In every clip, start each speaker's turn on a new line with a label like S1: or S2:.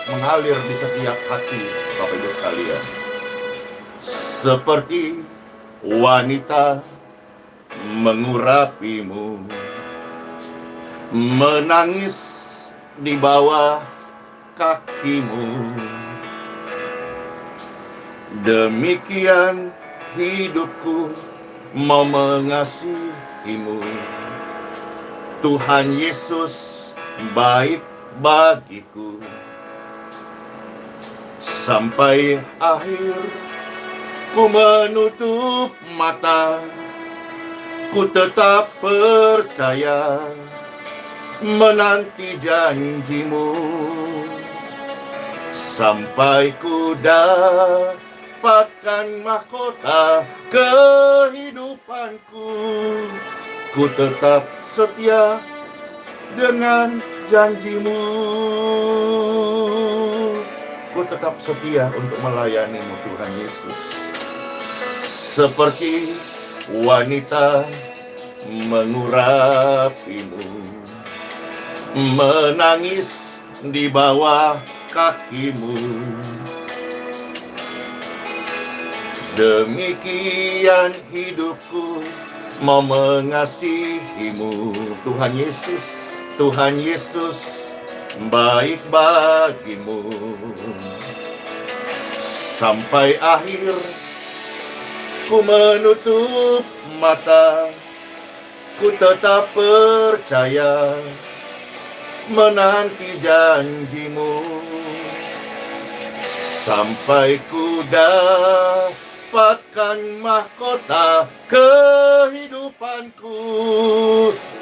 S1: mengalir di setiap hati Bapak Ibu sekalian. Seperti wanita mengurapimu, menangis di bawah kakimu. Demikian hidupku mau mengasihimu. Tuhan Yesus baik bagiku. Sampai akhir ku menutup mata, ku tetap percaya menanti janjimu. Sampai ku dapatkan mahkota kehidupanku, ku tetap setia dengan janjimu. Ku tetap setia untuk melayanimu Tuhan Yesus. Seperti wanita mengurapimu, menangis di bawah kakimu. Demikian hidupku mau mengasihimu. Tuhan Yesus, Tuhan Yesus baik bagimu. Sampai akhir ku menutup mata, ku tetap percaya menanti janjimu. Sampai ku dapatkan mahkota kehidupanku,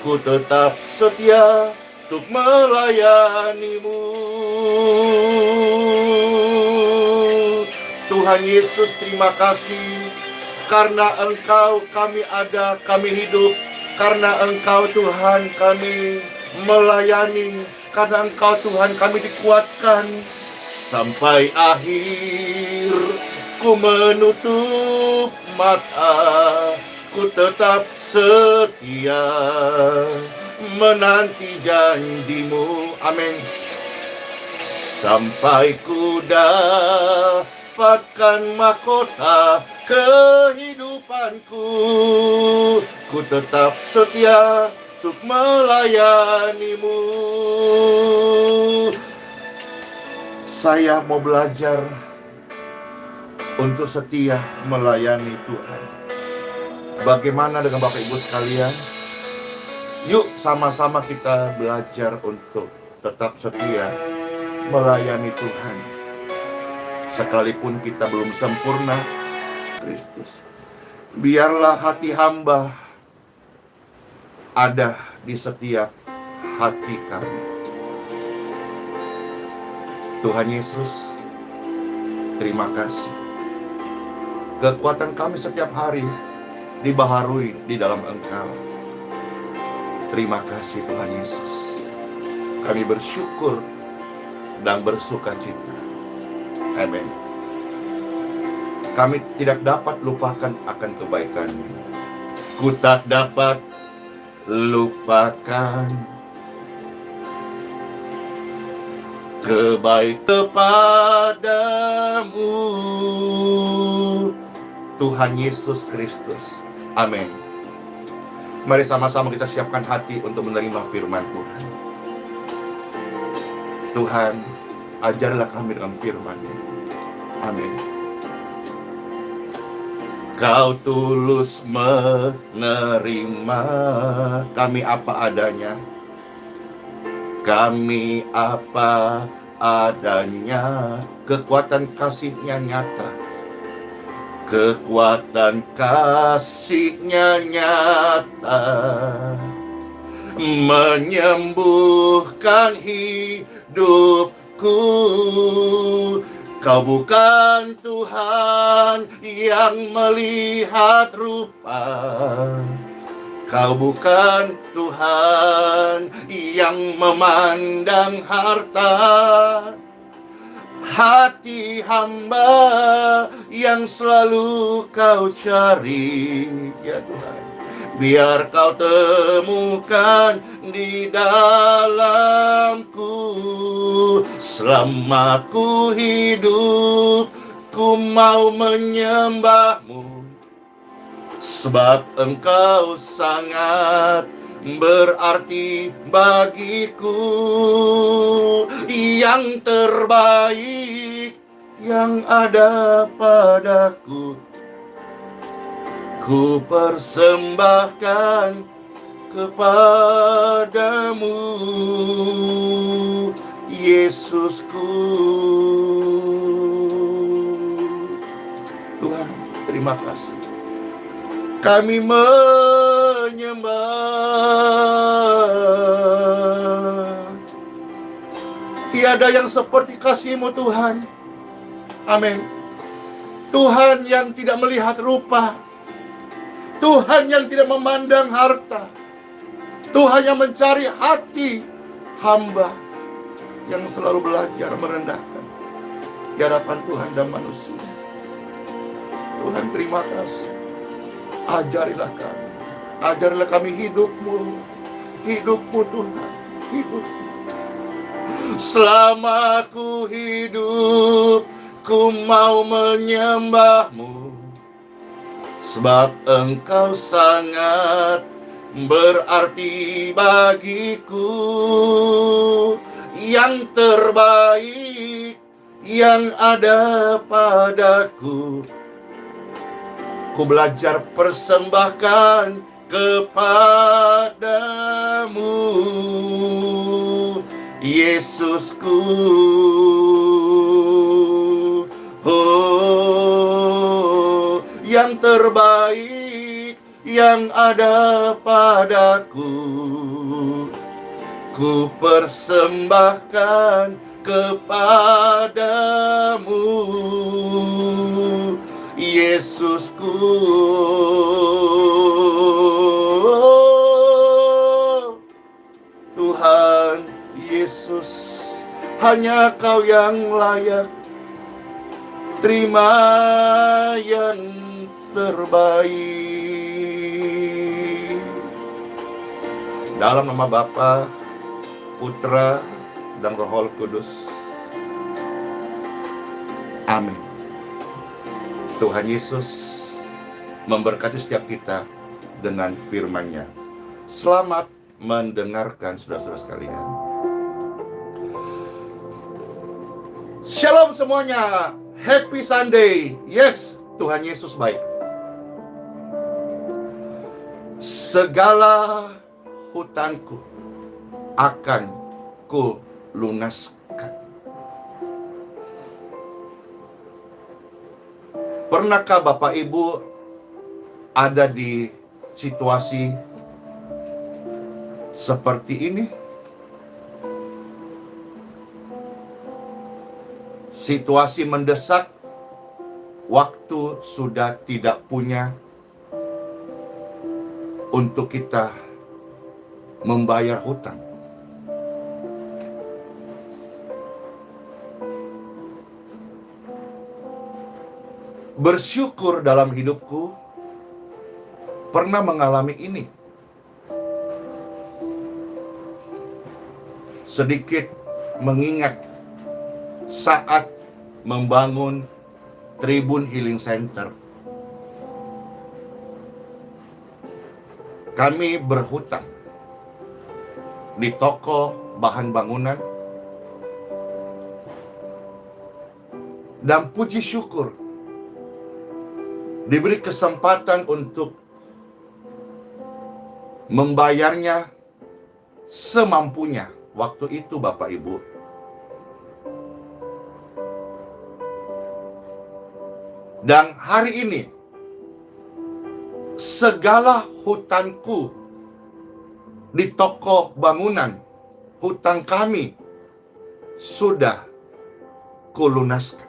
S1: ku tetap setia untuk melayanimu. Tuhan Yesus, terima kasih karena Engkau kami ada, kami hidup. Karena Engkau Tuhan kami melayani, karena Engkau Tuhan kami dikuatkan. Sampai akhir ku menutup mata, ku tetap setia menanti janjimu. Amin. Sampai ku dapatkan mahkota kehidupanku, ku tetap setia untuk melayanimu. Saya mau belajar untuk setia melayani Tuhan. Bagaimana dengan Bapak Ibu sekalian? Yuk sama-sama kita belajar untuk tetap setia melayani Tuhan. Sekalipun kita belum sempurna, Kristus, biarlah hati hamba ada di setiap hati kami. Tuhan Yesus, terima kasih. Kekuatan kami setiap hari dibaharui di dalam Engkau. Terima kasih Tuhan Yesus. Kami bersyukur dan bersukacita. Amin. Kami tidak dapat lupakan akan kebaikan-Mu. Ku tak dapat lupakan kebaikan kepadamu, Tuhan Yesus Kristus. Amin. Mari sama-sama kita siapkan hati untuk menerima firman Tuhan. Tuhan, ajarlah kami dengan firman-Mu. Amin. Kau tulus menerima kami apa adanya. Kami apa adanya, kekuatan kasih-Nya nyata. Kekuatan kasih-Nya nyata, menyembuhkan hidupku. Kau bukan Tuhan yang melihat rupa. Kau bukan Tuhan yang memandang harta. Hati hamba yang selalu Kau cari, ya Tuhan. biar kau temukan di dalamku. Selama ku hidup, ku mau menyembahmu, sebab engkau sangat berarti bagiku. Yang terbaik yang ada padaku, ku persembahkan kepadamu, Yesusku. Tuhan, terima kasih. Kami menyembah. Tiada yang seperti kasih-Mu, Tuhan. Amin. Tuhan yang tidak melihat rupa, Tuhan yang tidak memandang harta, Tuhan yang mencari hati hamba, yang selalu belajar merendahkan di hadapan Tuhan dan manusia. Tuhan, terima kasih. Ajarilah kami hidup-Mu, hidup-Mu Tuhan, hidup-Mu. Selama ku hidup, ku mau menyembah-Mu, sebab Engkau sangat berarti bagiku. Yang terbaik yang ada padaku, ku belajar persembahkan kepadamu, Yesusku. Oh, yang terbaik yang ada padaku, ku persembahkan kepadamu, Yesusku. Tuhan Yesus, hanya Kau yang layak terima yang terbaik. Dalam nama Bapa, Putra, dan Roh Kudus. Amin. Tuhan Yesus memberkati setiap kita dengan firman-Nya. Selamat mendengarkan, saudara-saudara sekalian. Shalom semuanya. Happy Sunday. Yes, Tuhan Yesus baik. Segala hutangku akan ku lunaskan. Pernahkah Bapak Ibu ada di situasi seperti ini? Situasi mendesak, waktu sudah tidak punya untuk kita membayar hutang. Bersyukur dalam hidupku pernah mengalami ini. Sedikit mengingat saat membangun Tribun Healing Center. Kami berhutang di toko bahan bangunan, dan puji syukur diberi kesempatan untuk membayarnya semampunya waktu itu, Bapak Ibu. Dan hari ini segala hutangku di toko bangunan, hutang kami sudah kulunaskan.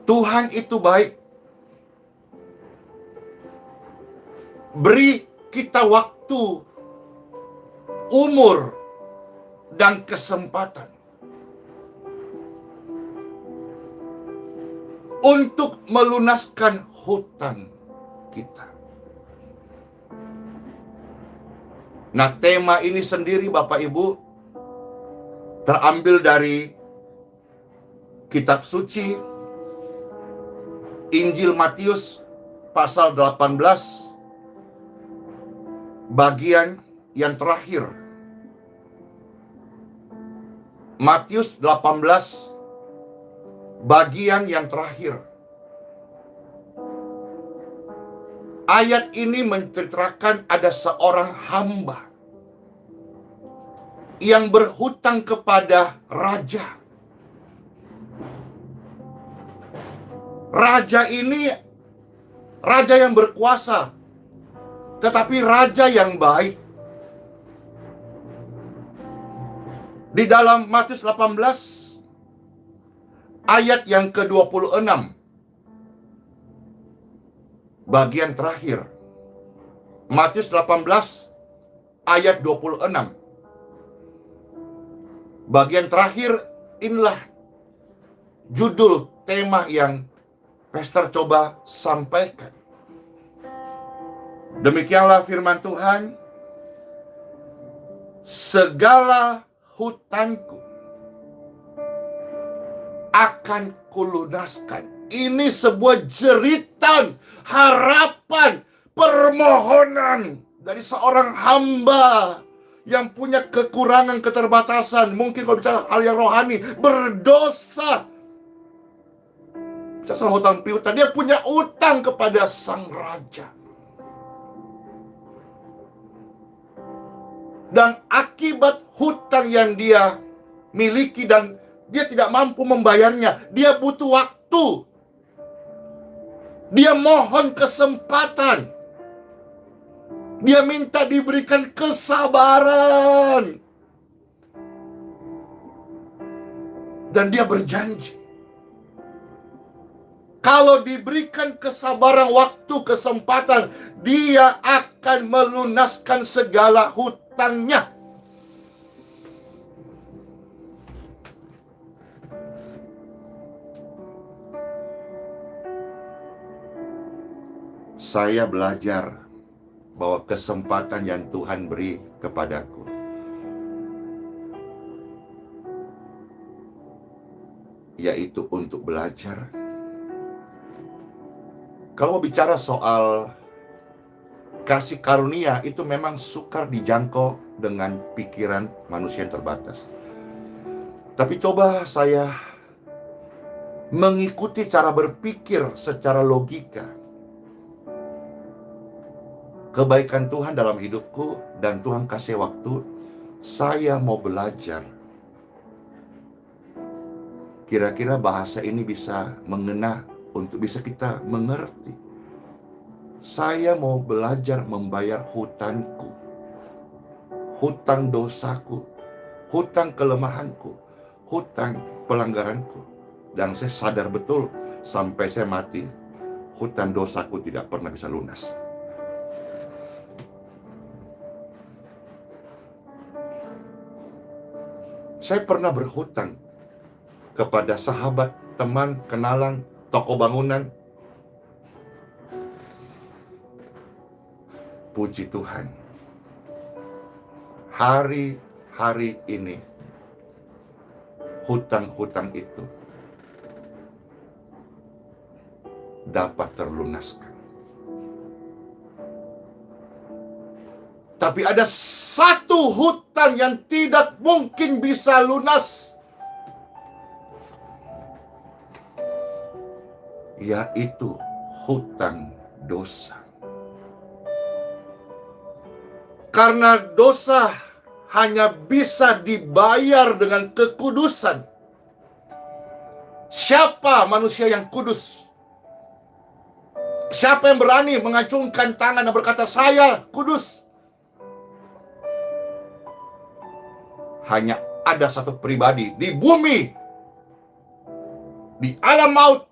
S1: Tuhan itu baik. Beri kita waktu, umur, dan kesempatan untuk melunaskan hutang kita. Nah, tema ini sendiri Bapak Ibu terambil dari kitab suci Injil Matius pasal 18 bagian yang terakhir. Matius 18 bagian yang terakhir. Ayat ini menceritakan ada seorang hamba yang berhutang kepada raja. Raja ini raja yang berkuasa, tetapi raja yang baik. Di dalam Matius 18 ayat yang ke-26 bagian terakhir. Matius 18 ayat 26 bagian terakhir. Inilah judul tema yang Pastor coba sampaikan. Demikianlah firman Tuhan. Segala hutangku akan kulunaskan. Ini sebuah jeritan, harapan, permohonan dari seorang hamba yang punya kekurangan, keterbatasan. Mungkin kalau bicara hal yang rohani, berdosa. Sesuatu hutang piutang, dia punya utang kepada sang raja. Dan akibat hutang yang dia miliki dan dia tidak mampu membayarnya, dia butuh waktu. Dia mohon kesempatan. Dia minta diberikan kesabaran. Dan dia berjanji, kalau diberikan kesabaran, waktu, kesempatan, dia akan melunaskan segala hutangnya. Saya belajar bahwa kesempatan yang Tuhan beri kepadaku, yaitu untuk belajar. Kalau mau bicara soal kasih karunia, itu memang sukar dijangkau dengan pikiran manusia yang terbatas. Tapi coba saya mengikuti cara berpikir secara logika. Kebaikan Tuhan dalam hidupku, dan Tuhan kasih waktu, saya mau belajar. Kira-kira bahasa ini bisa mengena untuk bisa kita mengerti. Saya mau belajar membayar hutangku, hutang dosaku, hutang kelemahanku, hutang pelanggaranku. Dan saya sadar betul, sampai saya mati, hutang dosaku tidak pernah bisa lunas. Saya pernah berhutang kepada sahabat, teman, kenalan, toko bangunan. Puji Tuhan, hari-hari ini hutang-hutang itu dapat terlunaskan. Tapi ada satu hutang yang tidak mungkin bisa lunas, yaitu hutang dosa. Karena dosa hanya bisa dibayar dengan kekudusan. Siapa manusia yang kudus? Siapa yang berani mengacungkan tangan dan berkata, saya kudus? Hanya ada satu pribadi di bumi, di alam maut,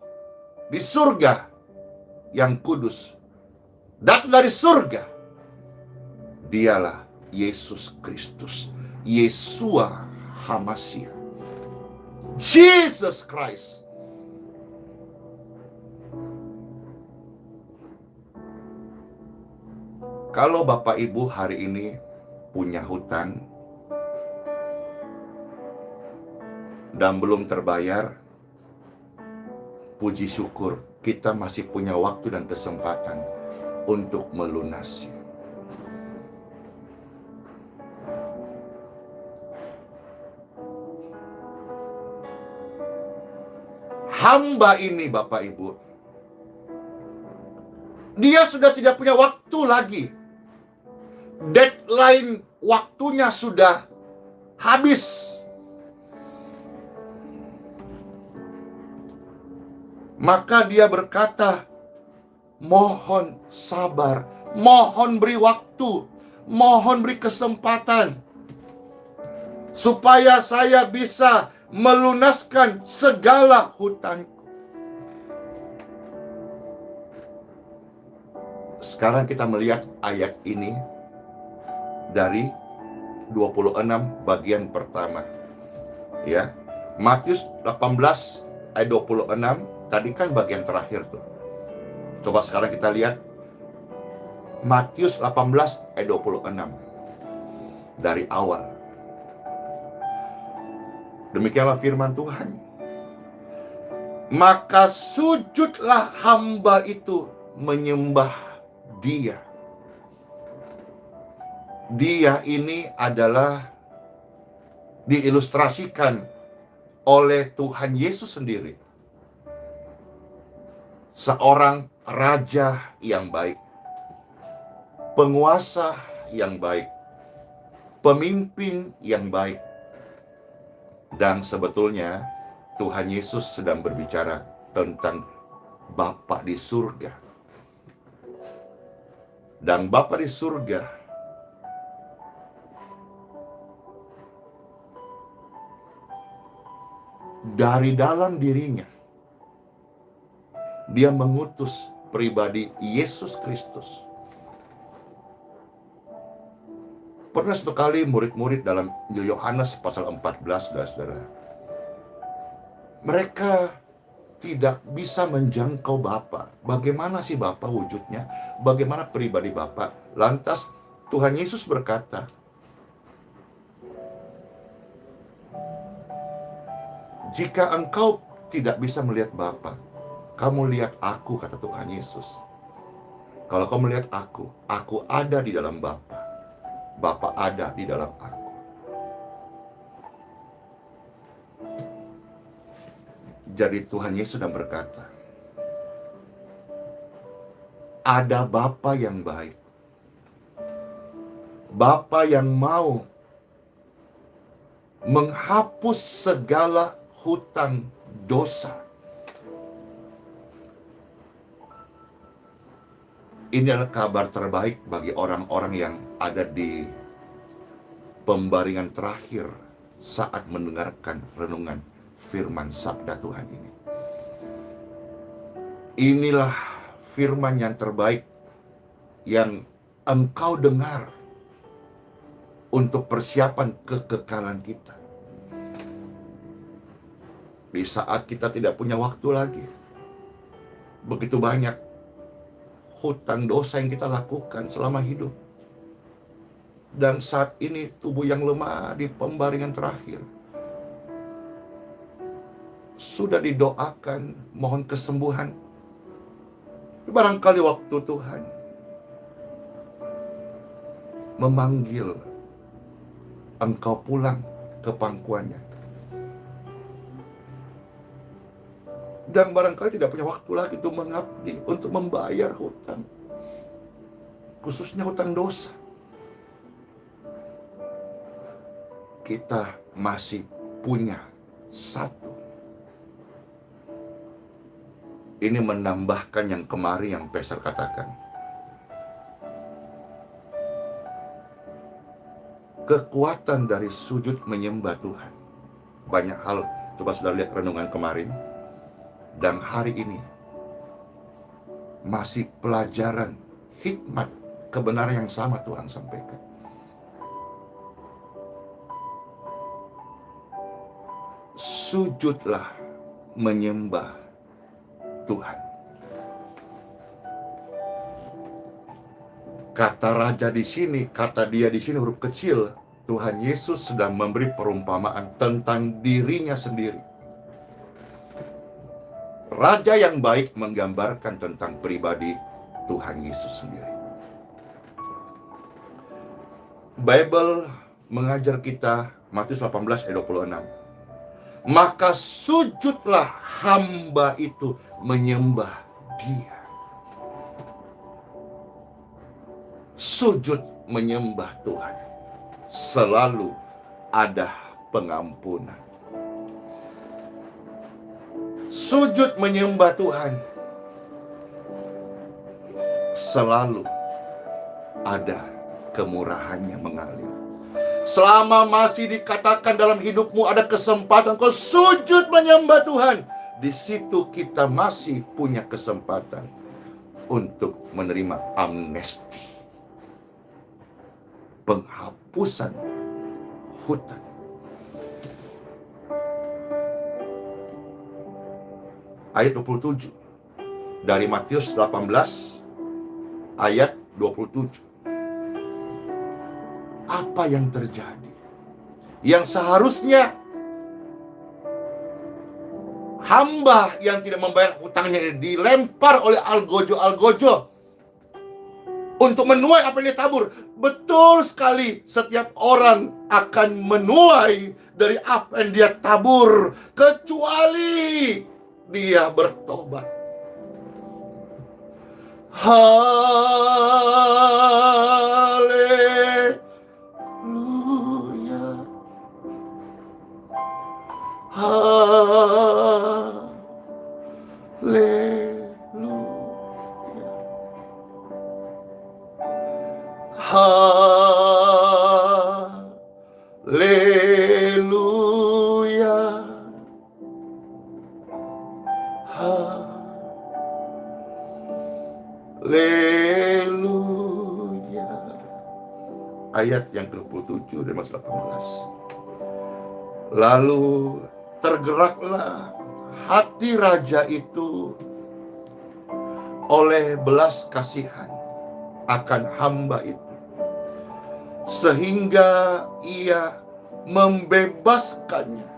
S1: di surga, yang kudus, datang dari surga. Dialah Yesus Kristus, Yesua HaMashiach. Jesus Christ. Kalau Bapak Ibu hari ini punya hutang dan belum terbayar, puji syukur kita masih punya waktu dan kesempatan untuk melunasi. Hamba ini, Bapak Ibu, dia sudah tidak punya waktu lagi. Deadline waktunya sudah habis. Maka dia berkata, mohon sabar, mohon beri waktu, mohon beri kesempatan, supaya saya bisa melunaskan segala hutangku. Sekarang kita melihat ayat ini dari 26 bagian pertama. Ya, Matius 18 ayat 26 tadi kan bagian terakhir tuh. Coba sekarang kita lihat Matius 18 ayat 26 dari awal. Demikianlah firman Tuhan. Maka sujudlah hamba itu menyembah dia. Dia ini adalah diilustrasikan oleh Tuhan Yesus sendiri. Seorang raja yang baik, penguasa yang baik, pemimpin yang baik. Dan sebetulnya Tuhan Yesus sedang berbicara tentang Bapa di surga. Dan Bapa di surga dari dalam dirinya, dia mengutus pribadi Yesus Kristus. Pernah satu kali murid-murid dalam Injil Yohanes pasal 14, saudara, mereka tidak bisa menjangkau Bapa. Bagaimana sih Bapa wujudnya? Bagaimana pribadi Bapa? Lantas Tuhan Yesus berkata, jika engkau tidak bisa melihat Bapa, kamu lihat aku, kata Tuhan Yesus. Kalau kau melihat aku ada di dalam Bapa, Bapa ada di dalam aku. Jadi Tuhan Yesus sedang berkata, ada Bapa yang baik, Bapa yang mau menghapus segala hutang dosa. Ini adalah kabar terbaik bagi orang-orang yang ada di pembaringan terakhir saat mendengarkan renungan firman sabda Tuhan ini. Inilah firman yang terbaik yang engkau dengar untuk persiapan kekekalan kita. Di saat kita tidak punya waktu lagi, begitu banyak hutang dosa yang kita lakukan selama hidup. Dan saat ini tubuh yang lemah di pembaringan terakhir, sudah didoakan mohon kesembuhan. Barangkali waktu Tuhan memanggil engkau pulang ke pangkuannya. Dan barangkali tidak punya waktu lagi untuk mengabdi, untuk membayar hutang, khususnya hutang dosa. Kita masih punya satu. Ini menambahkan yang kemarin yang Pastor katakan. Kekuatan dari sujud menyembah Tuhan. Banyak hal, coba sudah lihat renungan kemarin. Dan hari ini masih pelajaran hikmat kebenaran yang sama Tuhan sampaikan. sujudlah menyembah Tuhan. Kata raja di sini, kata dia di sini huruf kecil. Tuhan Yesus sedang memberi perumpamaan tentang dirinya sendiri. Raja yang baik menggambarkan tentang pribadi Tuhan Yesus sendiri. Bible mengajar kita, Matius 18 ayat 26. Maka sujudlah hamba itu menyembah Dia. Sujud menyembah Tuhan. Selalu ada pengampunan. Sujud menyembah Tuhan. Selalu ada kemurahannya mengalir. Selama masih dikatakan dalam hidupmu ada kesempatan kau sujud menyembah Tuhan, di situ kita masih punya kesempatan untuk menerima amnesti, penghapusan hutang. Ayat 27 dari Matius 18 ayat 27. Apa yang terjadi? Yang seharusnya hamba yang tidak membayar hutangnya dilempar oleh algojo-algojo untuk menuai apa yang dia tabur. Betul sekali, setiap orang akan menuai dari apa yang dia tabur, kecuali dia bertobat. Haleluya. Haleluya. Haleluya. Haleluya. Ayat yang ke-27 dari Mazmur 18. Lalu tergeraklah hati raja itu oleh belas kasihan akan hamba itu, sehingga ia membebaskannya.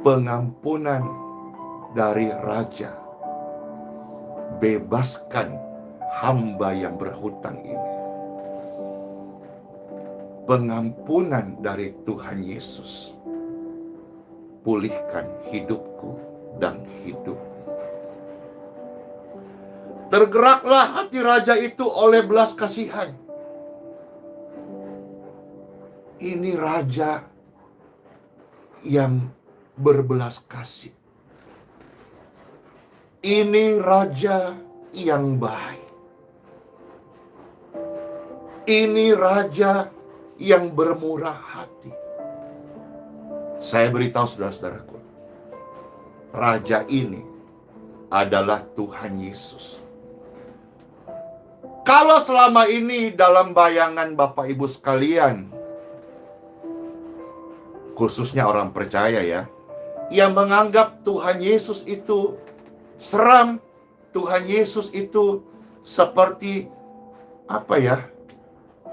S1: Pengampunan dari raja, bebaskan hamba yang berhutang ini. Pengampunan dari Tuhan Yesus, pulihkan hidupku dan hidupmu. Tergeraklah hati raja itu oleh belas kasihan. Ini raja yang berbelas kasih. Ini raja yang baik. Ini raja yang bermurah hati. Saya beritahu saudara-saudaraku, raja ini adalah Tuhan Yesus. Kalau selama ini dalam bayangan Bapak Ibu sekalian, khususnya orang percaya ya, yang menganggap Tuhan Yesus itu seram, Tuhan Yesus itu seperti apa ya,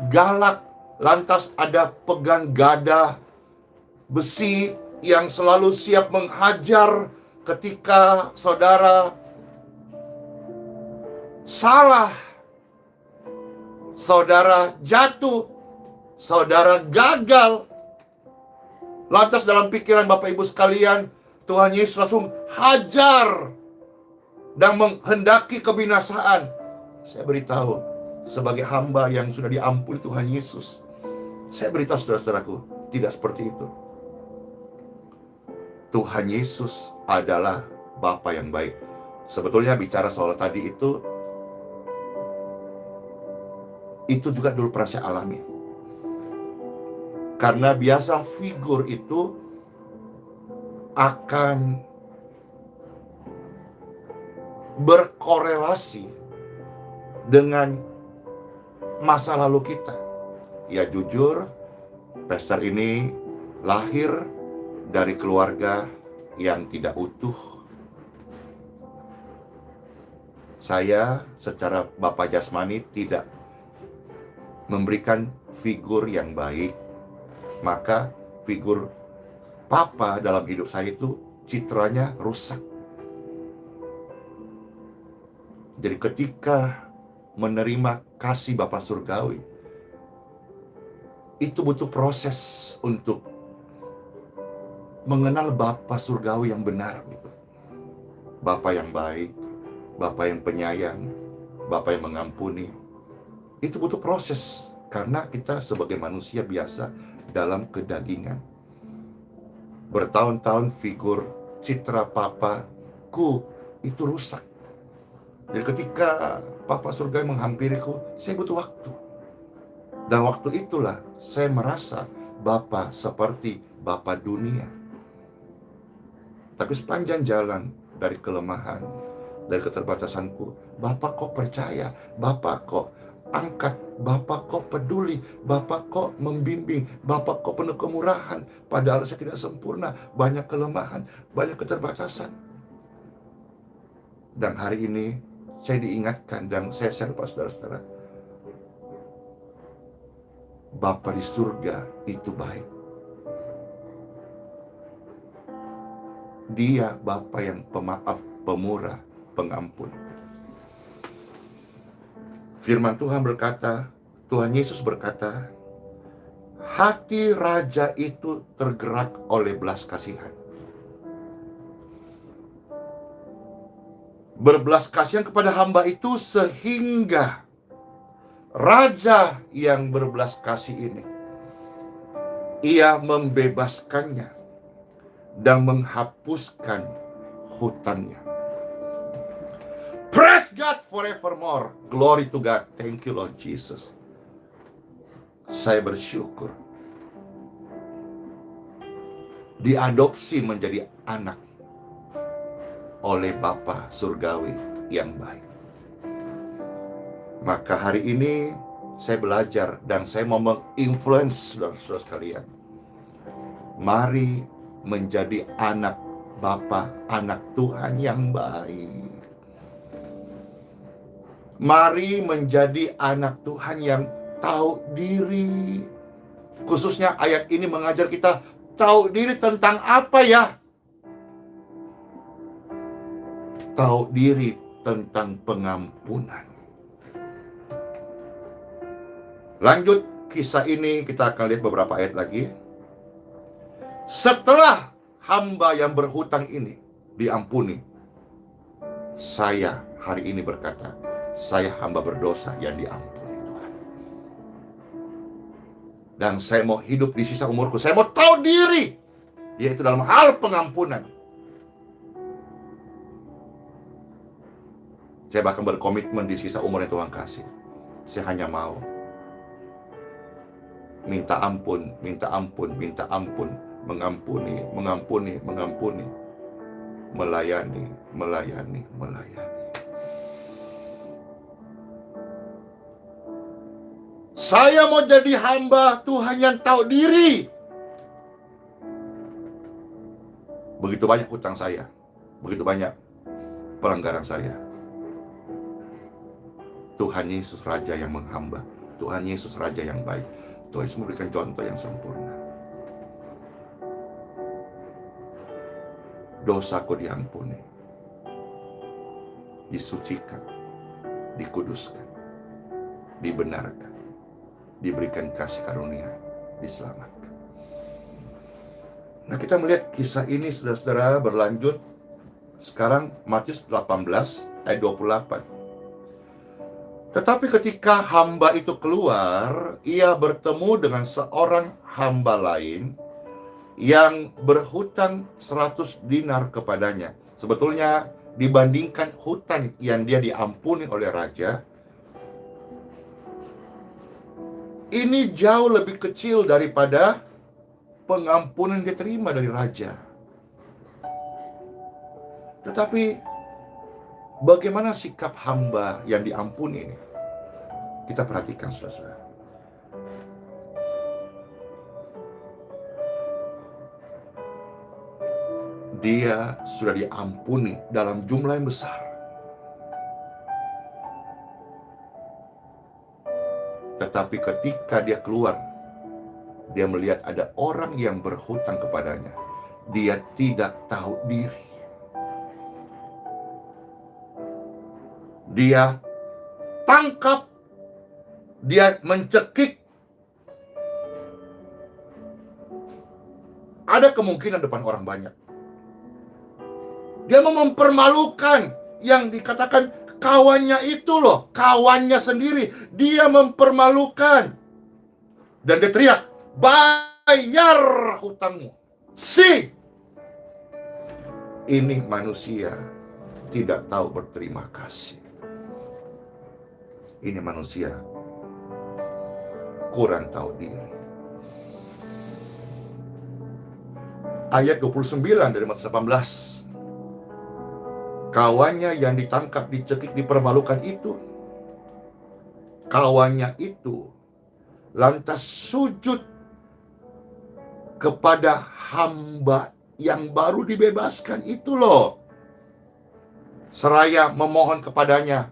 S1: galak, lantas ada pegang gada besi yang selalu siap menghajar ketika saudara salah, saudara jatuh, saudara gagal. Lantas dalam pikiran Bapak Ibu sekalian, Tuhan Yesus langsung hajar dan menghendaki kebinasaan. Saya beritahu, sebagai hamba yang sudah diampuni Tuhan Yesus, saya beritahu saudara-saudaraku, tidak seperti itu. Tuhan Yesus adalah Bapa yang baik. Sebetulnya bicara soal tadi itu juga dulu pernah saya alami. Karena biasa figur itu akan berkorelasi dengan masa lalu kita. Ya jujur, pastor ini lahir dari keluarga yang tidak utuh. Saya secara bapak jasmani tidak memberikan figur yang baik, maka figur papa dalam hidup saya itu citranya rusak. Jadi ketika menerima kasih Bapa Surgawi, itu butuh proses untuk mengenal Bapa Surgawi yang benar gitu. Bapa yang baik, Bapa yang penyayang, Bapa yang mengampuni. Itu butuh proses karena kita sebagai manusia biasa dalam kedagingan. Bertahun-tahun figur citra papaku itu rusak. Jadi ketika Papa Surgawi menghampiriku, saya butuh waktu. Dan waktu itulah saya merasa Bapa seperti Bapa dunia. Tapi sepanjang jalan dari kelemahan, dari keterbatasanku, Bapa kok percaya, Bapa kok angkat, Bapa kok peduli, Bapa kok membimbing, Bapa kok penuh kemurahan. Padahal saya tidak sempurna, banyak kelemahan, banyak keterbatasan. Dan hari ini saya diingatkan dan saya share Pak saudara-saudara, Bapa di surga itu baik. Dia Bapa yang pemaaf, pemurah, pengampun. Firman Tuhan berkata, Tuhan Yesus berkata, hati raja itu tergerak oleh belas kasihan. Berbelas kasihan kepada hamba itu sehingga raja yang berbelas kasih ini, ia membebaskannya dan menghapuskan hutangnya. Praise God forevermore. Glory to God. Thank you Lord Jesus. Saya bersyukur diadopsi menjadi anak oleh Bapa Surgawi yang baik. Maka hari ini saya belajar dan saya mau menginfluence saudara-saudara sekalian. Mari menjadi anak Bapa, anak Tuhan yang baik. Mari menjadi anak Tuhan yang tahu diri. Khususnya ayat ini mengajar kita tahu diri tentang apa ya? Tahu diri tentang pengampunan. Lanjut kisah ini, kita akan lihat beberapa ayat lagi. Setelah hamba yang berhutang ini diampuni, saya hari ini berkata, saya hamba berdosa yang diampuni Tuhan. Dan saya mau hidup di sisa umurku, saya mau tahu diri, yaitu dalam hal pengampunan. Saya bahkan berkomitmen di sisa umur yang Tuhan kasih. Saya hanya mau minta ampun, minta ampun, minta ampun, mengampuni, mengampuni, mengampuni, melayani, melayani, melayani. Saya mau jadi hamba Tuhan yang tahu diri. Begitu banyak hutang saya, begitu banyak pelanggaran saya. Tuhan Yesus Raja yang menghamba, Tuhan Yesus Raja yang baik, Tuhan Yesus memberikan contoh yang sempurna. Dosaku diampuni, disucikan, dikuduskan, dibenarkan, diberikan kasih karunia, diselamatkan. Nah, kita melihat kisah ini saudara-saudara berlanjut. Sekarang Matius 18 ayat 28. Tetapi ketika hamba itu keluar, ia bertemu dengan seorang hamba lain yang berhutang 100 dinar kepadanya. Sebetulnya dibandingkan hutang yang dia diampuni oleh raja, ini jauh lebih kecil daripada pengampunan yang diterima dari raja. Tetapi bagaimana sikap hamba yang diampuni ini? Kita perhatikan saudara-saudara. dia sudah diampuni dalam jumlah yang besar. Tetapi ketika dia keluar, dia melihat ada orang yang berhutang kepadanya. Dia tidak tahu diri. Dia tangkap, dia mencekik. Ada kemungkinan depan orang banyak. Dia mau mempermalukan yang dikatakan kawannya itu loh, kawannya sendiri. Dia mempermalukan. Dan dia teriak, bayar hutangmu. Ini manusia tidak tahu berterima kasih. Ini manusia kurang tahu diri. Ayat 29 dari Matius 18. Kawannya yang ditangkap, dicekik, dipermalukan itu, kawannya itu lantas sujud kepada hamba yang baru dibebaskan itu loh. Seraya memohon kepadanya,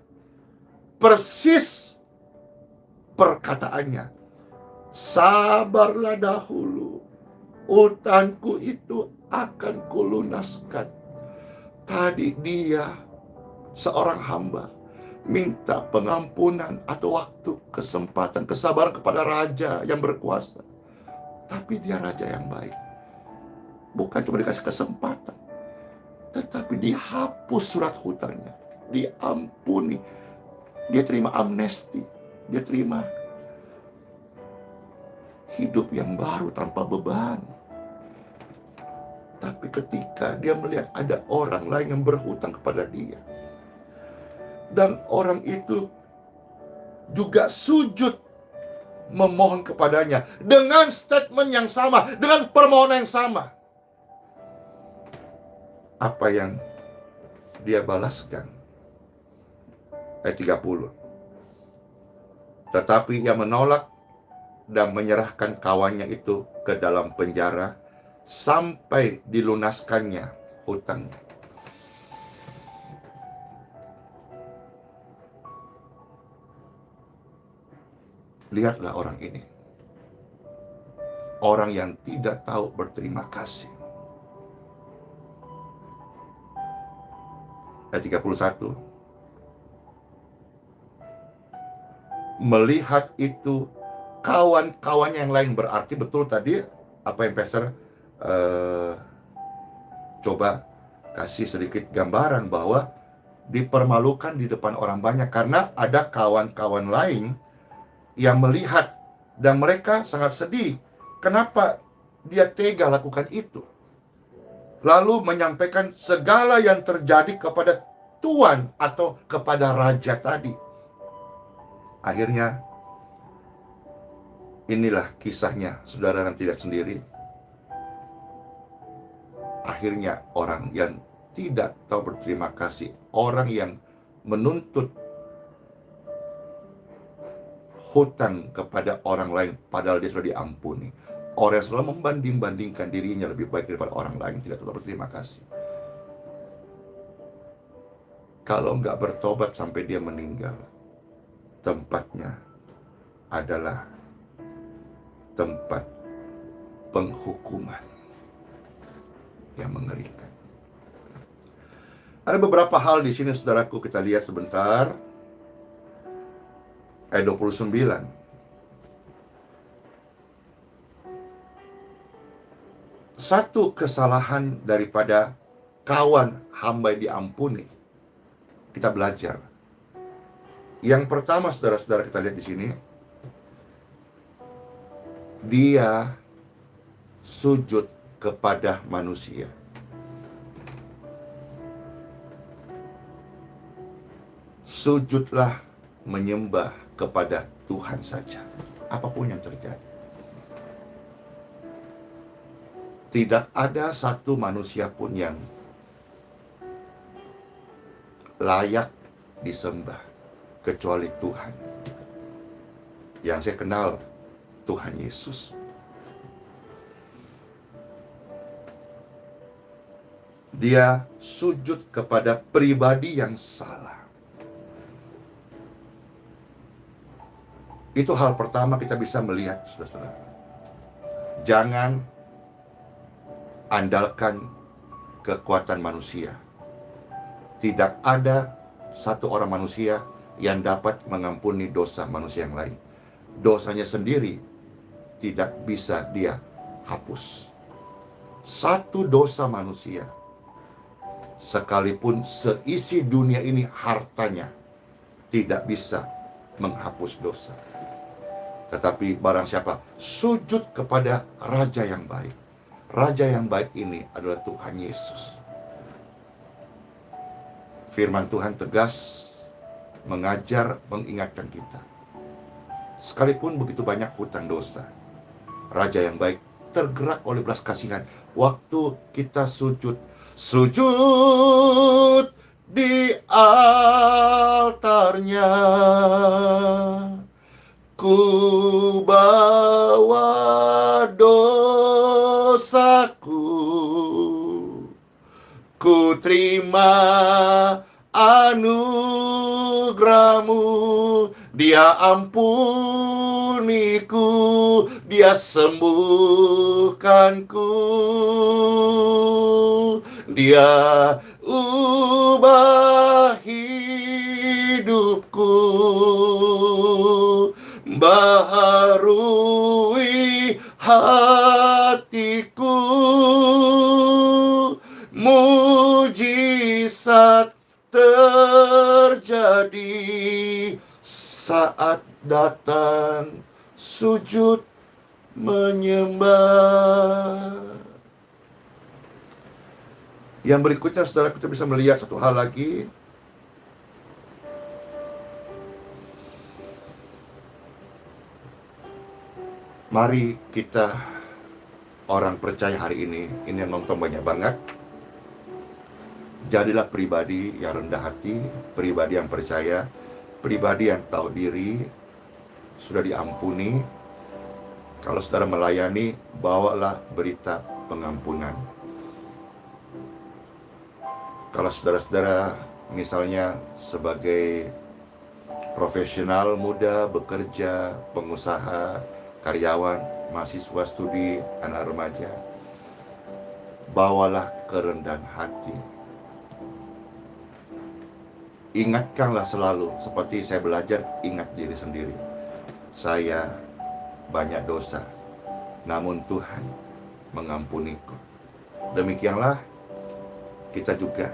S1: persis perkataannya, sabarlah dahulu, utangku itu akan kulunaskan. Tadi dia, seorang hamba, minta pengampunan atau waktu, kesempatan, kesabaran kepada raja yang berkuasa. Tapi dia raja yang baik. Bukan cuma dikasih kesempatan, tetapi dihapus surat hutangnya, diampuni, dia terima amnesti, dia terima hidup yang baru tanpa beban. Tapi ketika dia melihat ada orang lain yang berhutang kepada dia, dan orang itu juga sujud memohon kepadanya dengan statement yang sama, dengan permohonan yang sama, apa yang dia balaskan? Ayat 30. Tetapi ia menolak dan menyerahkan kawannya itu ke dalam penjara sampai dilunaskannya hutangnya. Lihatlah orang ini. Orang yang tidak tahu berterima kasih. Ayat 31. Melihat itu kawan-kawannya yang lain, berarti betul tadi apa yang Pastor coba kasih sedikit gambaran bahwa dipermalukan di depan orang banyak karena ada kawan-kawan lain yang melihat dan mereka sangat sedih. Kenapa dia tega lakukan itu? Lalu menyampaikan segala yang terjadi kepada tuan atau kepada raja tadi. Akhirnya inilah kisahnya, saudara, yang tidak sendiri. Akhirnya orang yang tidak tahu berterima kasih, orang yang menuntut hutang kepada orang lain padahal dia sudah diampuni, orang yang selalu membanding-bandingkan dirinya lebih baik daripada orang lain, tidak tahu berterima kasih. Kalau nggak bertobat sampai dia meninggal, tempatnya adalah tempat penghukuman yang mengerikan. Ada beberapa hal di sini, saudaraku, kita lihat sebentar. Ayat 29. Satu kesalahan daripada kawan hamba diampuni, kita belajar. Yang pertama, saudara-saudara, kita lihat di sini, dia sujud kepada manusia. Sujudlah menyembah kepada Tuhan saja, apapun yang terjadi. Tidak ada satu manusia pun yang layak disembah kecuali Tuhan. Yang saya kenal, Tuhan Yesus. Dia sujud kepada pribadi yang salah. Itu hal pertama kita bisa melihat, saudara-saudara. Jangan andalkan kekuatan manusia. Tidak ada satu orang manusia yang dapat mengampuni dosa manusia yang lain. Dosanya sendiri tidak bisa dia hapus. Satu dosa manusia, sekalipun seisi dunia ini hartanya, tidak bisa menghapus dosa. Tetapi barang siapa sujud kepada Raja yang baik, Raja yang baik ini adalah Tuhan Yesus. Firman Tuhan tegas mengajar, mengingatkan kita. Sekalipun begitu banyak hutang dosa, Raja yang baik tergerak oleh belas kasihan. Waktu kita sujud di altarnya, ku bawa dosaku, ku terima anugerah-Mu. Dia ampuniku, Dia sembuhkanku, Dia ubah hidupku, baharui hatiku. Mujizat terjadi saat datang sujud menyembah. Yang berikutnya, saudara, kita bisa melihat satu hal lagi. Mari kita, orang percaya hari ini yang nonton banyak banget, jadilah pribadi yang rendah hati, pribadi yang percaya, pribadi yang tahu diri, sudah diampuni. Kalau saudara melayani, bawalah berita pengampunan. Kalau saudara-saudara misalnya sebagai profesional muda, bekerja, pengusaha, karyawan, mahasiswa studi, anak remaja, bawalah kerendahan hati. Ingatkanlah selalu, seperti saya belajar, ingat diri sendiri. Saya banyak dosa, namun Tuhan mengampuniku. Demikianlah kita juga.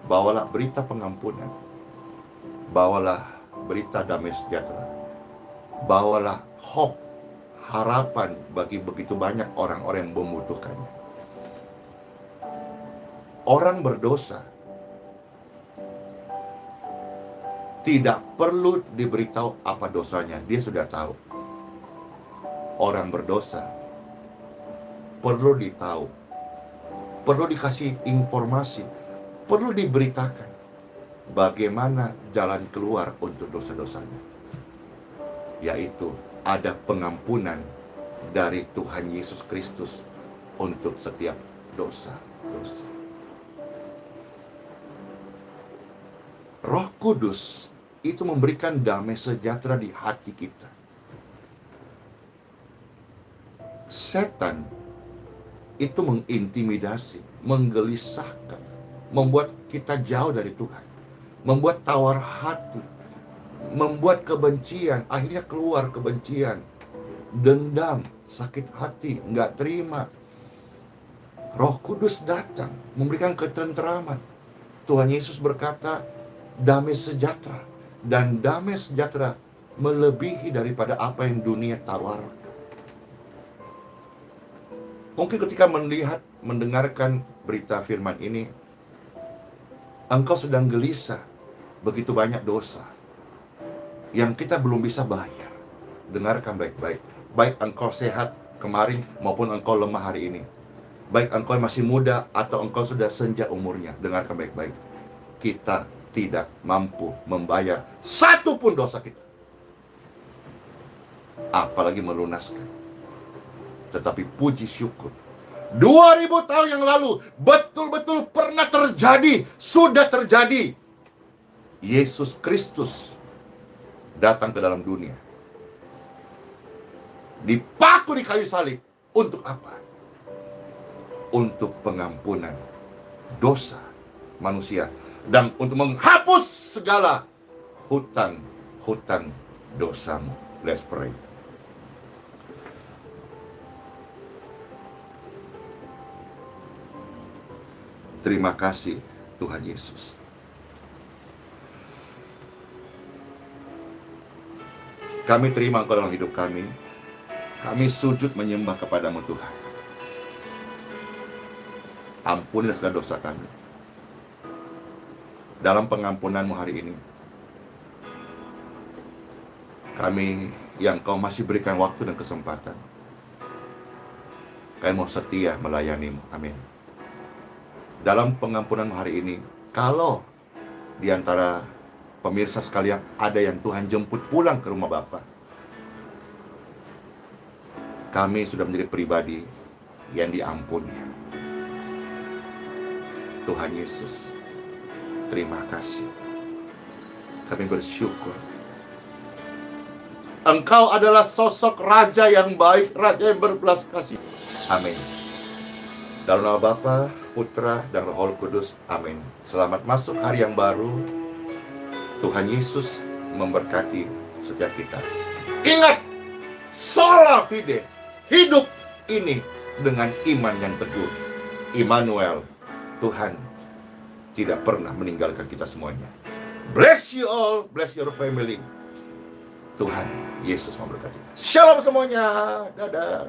S1: Bawalah berita pengampunan, bawalah berita damai sejahtera, bawalah hope, harapan bagi begitu banyak orang-orang yang membutuhkannya. Orang berdosa tidak perlu diberitahu apa dosanya, dia sudah tahu. Orang berdosa perlu ditahu, perlu dikasih informasi, perlu diberitakan bagaimana jalan keluar untuk dosa-dosanya, yaitu ada pengampunan dari Tuhan Yesus Kristus untuk setiap dosa-dosa. Roh Kudus itu memberikan damai sejahtera di hati kita. Setan itu mengintimidasi, menggelisahkan, membuat kita jauh dari Tuhan, membuat tawar hati, membuat kebencian, akhirnya keluar kebencian, dendam, sakit hati, nggak terima. Roh Kudus datang, memberikan ketenteraman. Tuhan Yesus berkata, damai sejahtera, dan damai sejahtera melebihi daripada apa yang dunia tawarkan. Mungkin ketika melihat, mendengarkan berita firman ini, engkau sedang gelisah, begitu banyak dosa yang kita belum bisa bayar. Dengarkan baik-baik. Baik engkau sehat kemarin maupun engkau lemah hari ini, baik engkau masih muda atau engkau sudah senja umurnya, dengarkan baik-baik. Kita tidak mampu membayar satu pun dosa kita, apalagi melunaskan. Tetapi puji syukur, 2000 tahun yang lalu betul-betul pernah terjadi, sudah terjadi. Yesus Kristus datang ke dalam dunia, dipaku di kayu salib. Untuk apa? Untuk pengampunan dosa manusia dan untuk menghapus segala hutang dosamu. Let's pray. Terima kasih Tuhan Yesus. Kami terima Engkau dalam hidup kami. Kami sujud menyembah kepadamu Tuhan. Ampunilah segala dosa kami. Dalam pengampunanmu hari ini, kami yang Kau masih berikan waktu dan kesempatan, kami mau setia melayanimu. Amin. Dalam pengampunan hari ini, kalau di antara pemirsa sekalian ada yang Tuhan jemput pulang ke rumah Bapa, kami sudah menjadi pribadi yang diampuni. Tuhan Yesus, terima kasih. Kami bersyukur. Engkau adalah sosok Raja yang baik, Raja yang berbelas kasih. Amin. Dalam nama Bapa, Putra, dan Roh Kudus. Amin. Selamat masuk hari yang baru. Tuhan Yesus memberkati setiap kita. Ingat, sola fide, hidup ini dengan iman yang teguh. Immanuel, Tuhan tidak pernah meninggalkan kita semuanya. Bless you all, bless your family. Tuhan Yesus memberkati. Shalom semuanya. Dadah.